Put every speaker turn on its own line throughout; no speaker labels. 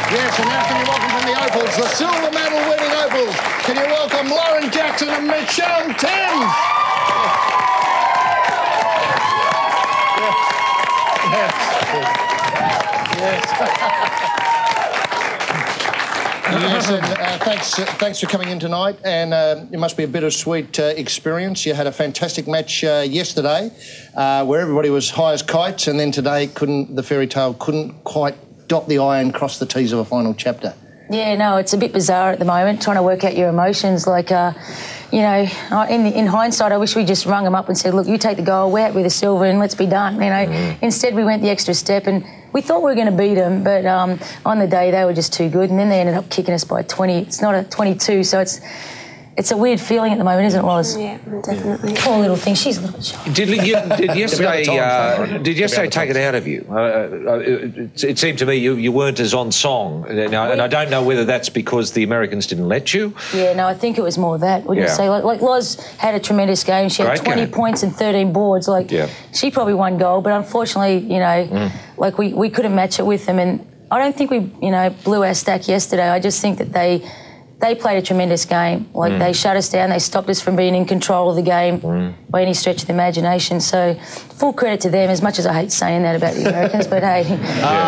Yes, and now can you welcome from the Opals, the silver medal winning Opals. Can you welcome Lauren Jackson and Michelle Timms? Yes, and thanks for coming in tonight. And it must be a bittersweet experience. You had a fantastic match yesterday where everybody was high as kites, and then today the fairy tale couldn't quite dot the I and cross the T's of a final chapter. Yeah, no, it's a bit bizarre at the moment, trying to work out your emotions. Like, you know, in hindsight, I wish we just rung them up and said, look, you take the goal, we're out with the silver and let's be done, you know. Instead, we went the extra step and we thought we were going to beat them, but on the day, they were just too good, and then they ended up kicking us by 20. It's not a 22, so it's a weird feeling at the moment, isn't it, Loz? Yeah, definitely. Poor little thing. She's a little shy. Did yesterday take it out of you? It seemed to me you weren't as on song, and I don't know whether that's because the Americans didn't let you. Yeah, no, I think it was more that. Wouldn't you say? Like Loz had a tremendous game. She had 20 points and 13 boards. Like, she probably won gold, but unfortunately, you know, like we couldn't match it with them, and I don't think we, you know, blew our stack yesterday. I just think that they played a tremendous game. Like, they shut us down. They stopped us from being in control of the game by any stretch of the imagination. So, full credit to them, as much as I hate saying that about the Americans, but hey.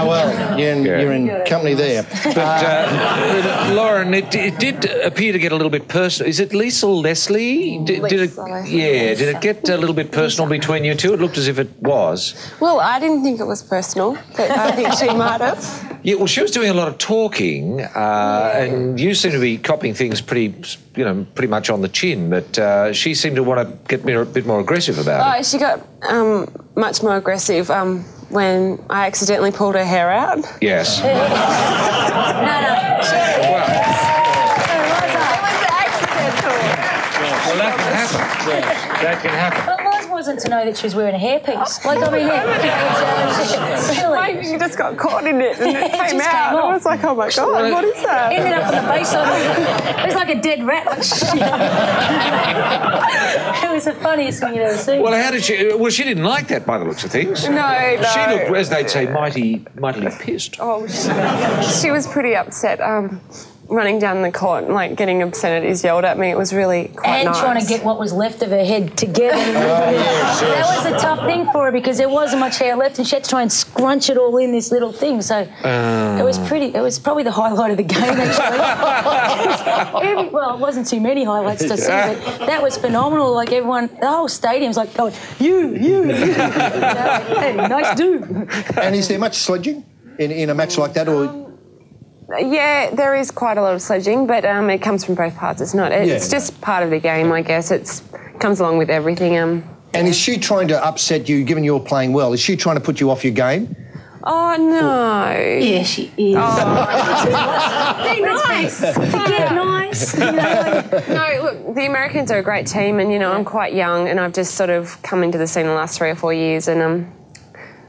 Well, you're in company there. But, Lauren, it did appear to get a little bit personal. Is it Lisa Leslie? Did it get a little bit personal between you two? It looked as if it was. Well, I didn't think it was personal, but I think she might have. Yeah, well, she was doing a lot of talking, and you seem to be copying things pretty much on the chin, but she seemed to want to get a bit more aggressive about it. She got much more aggressive when I accidentally pulled her hair out. Yes. No. Well, that can happen. That can happen. But Loz wasn't to know that she was wearing a hairpiece. Like, I mean, really. You just got caught in it and it came out. I was like, oh my God, what is that? Ended up on the baseline. It was like a dead rat. Like, it was the funniest thing you'd ever seen. Well, how did she? Well, she didn't like that by the looks of things. No. She looked, as they'd say, mightily pissed. Oh, she was pretty upset. Running down the court and, like, getting obscenities yelled at me. It was really quite nice. And trying to get what was left of her head together. That was a tough thing for her because there wasn't much hair left and she had to try and scrunch it all in this little thing. So it was probably the highlight of the game, actually. Well, it wasn't too many highlights to see, but that was phenomenal. Like, everyone, the whole stadium's like going, you. Hey, nice do. And is there much sledging in a match like that, or...? Yeah, there is quite a lot of sledging, but it comes from both parts. It's not. It's just part of the game, I guess. It comes along with everything. And is she trying to upset you, given you're playing well? Is she trying to put you off your game? Oh, no. Yeah, she is. Oh. Be nice. Get nice. You know? No, look, the Americans are a great team, and, you know, I'm quite young, and I've just sort of come into the scene the last 3 or 4 years, and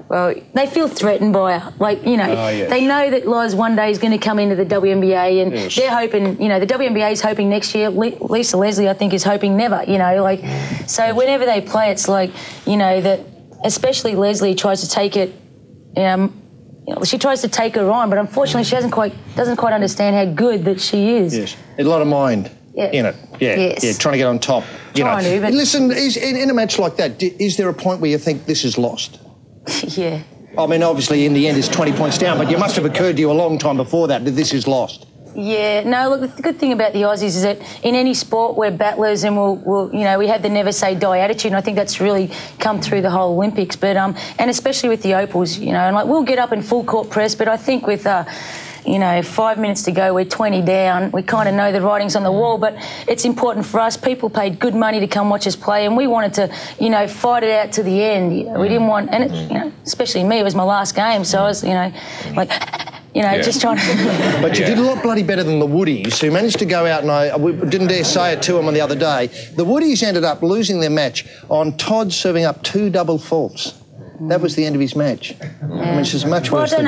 well, they feel threatened by her. Like, you know, they know that Loz one day is going to come into the WNBA, and they're hoping, you know, the WNBA is hoping next year. Lisa Leslie, I think, is hoping never, you know, like, so whenever they play, it's like, you know, that especially Leslie tries to take it, you know, she tries to take her on, but unfortunately she doesn't quite understand how good that she is. Yes, a lot of mind in it. Yeah, trying to get on top. You know. Listen, in a match like that, is there a point where you think this is lost? Yeah. I mean, obviously, in the end, it's 20 points down, but it must have occurred to you a long time before that this is lost. Yeah. No, look, the good thing about the Aussies is that in any sport we're battlers and we'll you know, we have the never say die attitude, and I think that's really come through the whole Olympics. But and especially with the Opals, you know, and like we'll get up in full court press, but I think with you know, 5 minutes to go, we're 20 down. We kind of know the writing's on the wall, but it's important for us. People paid good money to come watch us play, and we wanted to, you know, fight it out to the end. We didn't want, and it, you know, especially me, it was my last game, so I was, you know, like, you know, just trying to... But you did a lot bloody better than the Woodies, who managed to go out, and I didn't dare say it to them on the other day. The Woodies ended up losing their match on Todd serving up 2 double faults. That was the end of his match. I mean, it's just much worse.
I don't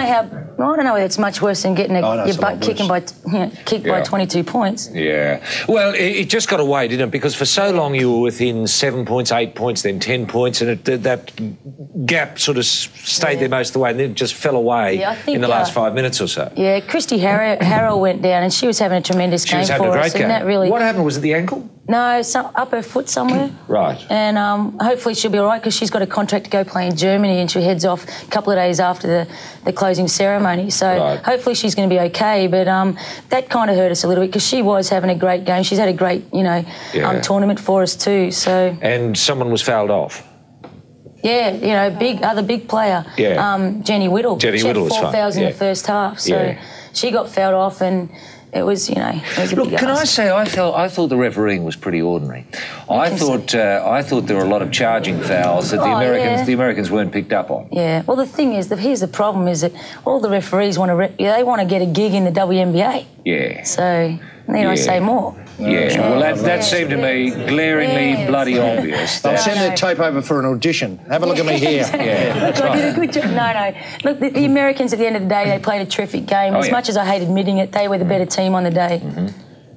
know whether it's much worse than getting your butt kicked by 22 points.
Yeah. Well, it just got away, didn't it? Because for so long you were within 7 points, 8 points, then 10 points, and that gap sort of stayed there most of the way, and then it just fell away in the last 5 minutes or so.
Yeah, Christy Harrell went down, and she was having a tremendous game for us.
She was having a great game.
That really...
What happened? Was it the ankle?
No, up her foot somewhere.
Right.
And hopefully she'll be all right, because she's got a contract to go play in Germany, and she heads off a couple of days after the closing ceremony. So hopefully she's going to be okay. But that kind of hurt us a little bit, because she was having a great game. She's had a great, tournament for us too. So. And
someone was fouled off.
Yeah, other big player.
Yeah.
Jenny Whittle.
Jenny Whittle was fun.
She had 4 fouls in the first half. So she got fouled off, and it was, it was a
Look,
big
can
ask.
I say, I thought the refereeing was pretty ordinary. I thought there were a lot of charging fouls that the Americans weren't picked up on.
Yeah. Well, the thing is, here's the problem: is that all the referees want to get a gig in the WNBA.
Yeah.
So need I say more?
Yeah. Well, that seemed to me glaringly bloody obvious.
I'll send their tape over for an audition. Have a look at me here.
Look, I did a good job. No. Look, the Americans, at the end of the day, they played a terrific game. As much as I hate admitting it, they were the better team on the day.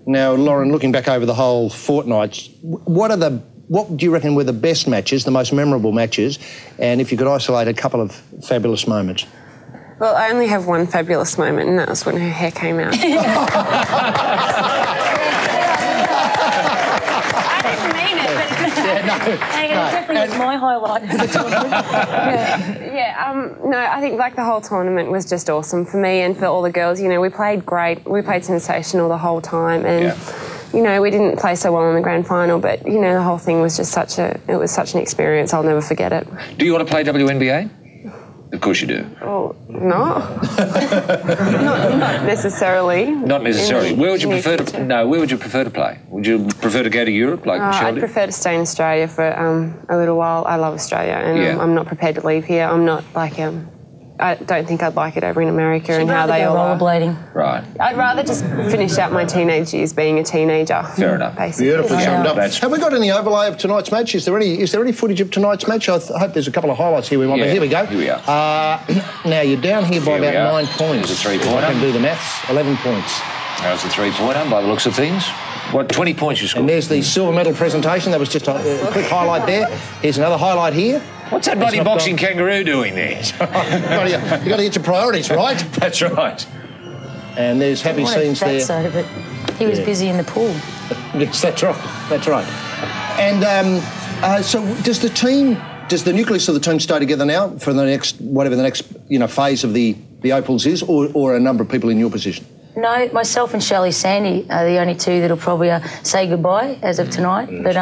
Now, Lauren, looking back over the whole fortnight, what do you reckon were the best matches, the most memorable matches, and if you could isolate a couple of fabulous moments?
Well, I only have one fabulous moment, and that was when her hair came out.
Definitely was my highlight of the tournament.
No, I think the whole tournament was just awesome for me and for all the girls. We played great. We played sensational the whole time, and we didn't play so well in the grand final, but the whole thing was just such an experience. I'll never forget it.
Do you want to play WNBA? Of course you do.
Oh, no. not necessarily.
Not necessarily. Where would you prefer to? No, where would you prefer to play? Would you prefer to go to Europe, like Michelle
I'd
did?
prefer to stay in Australia for a little while. I love Australia, and I'm not prepared to leave here. I'm not I don't think I'd like it over in America and how they all are.
Rollerblading.
Right.
I'd rather just finish out my teenage years being a teenager.
Fair enough.
Basically.
Beautifully summed up. Have we got any overlay of tonight's match? Is there any footage of tonight's match? I hope there's a couple of highlights here we want. But here we go.
Here we are.
Now, you're down here by about 9 points.
There's a three-pointer.
I can do the maths. 11 points.
That was a three-pointer by the looks of things. What, 20 points you scored?
And there's the silver medal presentation. That was just a quick highlight there. Here's another highlight here.
What's that bloody boxing kangaroo doing there?
You've got to get your priorities right.
That's right.
And there's happy scenes there.
But he was busy in the pool.
Yes, that's right. That's right. And so does the nucleus of the team stay together now for the next, whatever the next phase of the Opals is, or a number of people in your position?
No, myself and Shelley Sandy are the only two that'll probably say goodbye as of tonight. But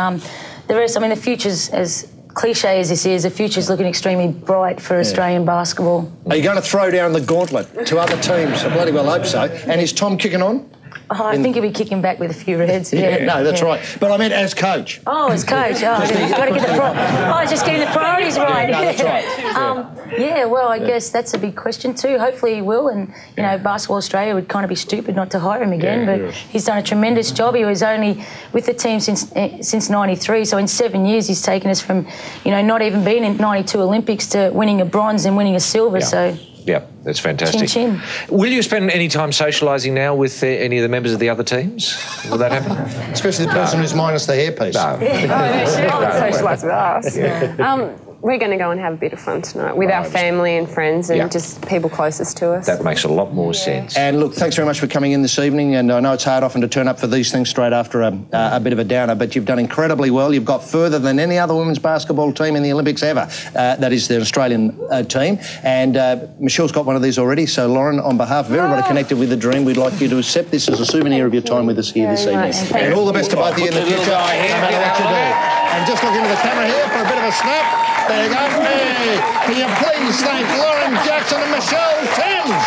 the rest, the future's, as cliche as this is, the future's looking extremely bright for Australian basketball.
Are you going to throw down the gauntlet to other teams? I bloody well hope so. And is Tom kicking on?
Oh, I think he'll be kicking back with a few reds.
No, that's right. But I meant as coach.
Oh, as coach. Oh, got to get just getting the priorities right.
No, that's right.
Well, I guess that's a big question too. Hopefully he will. And Basketball Australia would kind of be stupid not to hire him again. But he's done a tremendous job. He was only with the team since '93. So in 7 years, he's taken us from not even being in '92 Olympics to winning a bronze and winning a silver. So.
Yeah, that's fantastic.
Chin, chin.
Will you spend any time socialising now with any of the members of the other teams? Will that happen?
Especially the person who's minus the hairpiece.
No.
Socialise with us. We're going to go and have a bit of fun tonight with our family and friends and just people closest to us.
That makes a lot more sense.
And look, thanks very much for coming in this evening. And I know it's hard often to turn up for these things straight after a bit of a downer, but you've done incredibly well. You've got further than any other women's basketball team in the Olympics ever. That is the Australian team. And Michelle's got one of these already. So, Lauren, on behalf of everybody connected with the dream, we'd like you to accept this as a souvenir of your time with us here this evening. And all the best to both of you in the future, no matter what you do. And just look into the camera here for a bit of a snap. There you go. Hey, can you please thank Lauren Jackson and Michelle Thames?